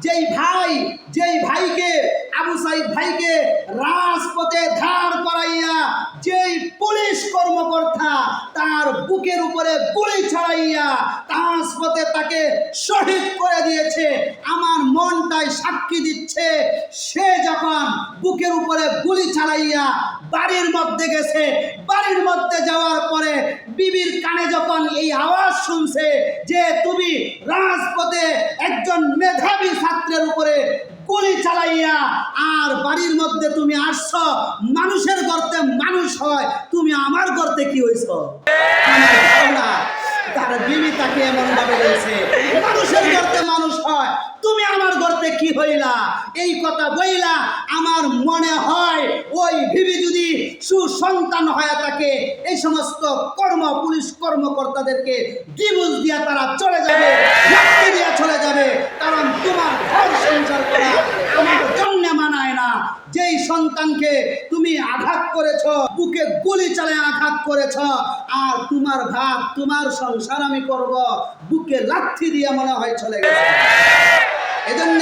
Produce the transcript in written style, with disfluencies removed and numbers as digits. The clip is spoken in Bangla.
যেই ভাইকে আবু সাইদ ভাইকে রাজপথে দাঁড় করাইয়া যেই পুলিশ কর্মকর্তা তার বুকের উপরে গুলি চালাইয়া রাজপথে তাকে শহীদ করে দিয়েছে, আমার মনটাই সাক্ষী দিচ্ছে সে যখন বুকের উপরে গুলি চালাইয়া বাড়ির মধ্যে গেছে, বাড়ির মধ্যে যাওয়ার পরে বিবির কানে যখন এই আওয়াজ শুনছে যে তুমি রাজপথে একজন মেধাবী ছাত্রের উপরে গুলি চালাইয়া আর বাড়ির মধ্যে তুমি আসছো, মানুষের গর্তে মানুষ হয়, তুমি আমার গর্তে কি হইছ? তার বিবি তাকে এমন ভাবে বলছে, মানুষের গর্তে মানুষ হয়, তুমি আমার গর্তে কি হইলা? এই কথা বইলা আমার মনে হয় ওই বিবি যদি সুসন্তান হয়ে থাকে এই সমস্ত পুলিশ কর্মকর্তাদেরকে ডিভোর্স দিয়া তারা চলে যাবে, লাঠি দিয়া চলে যাবে, কারণ তোমার ঘর সংসার করা আমার জন্য মানায় না। যেই সন্তানকে তুমি আঘাত করেছ, বুকে গুলি চালিয়ে আঘাত করেছ, আর তোমার ভাব তোমার সংসার আমি করব, বুকে লাঠি দিয়ে মনে হয় চলে গেছে। এজন্য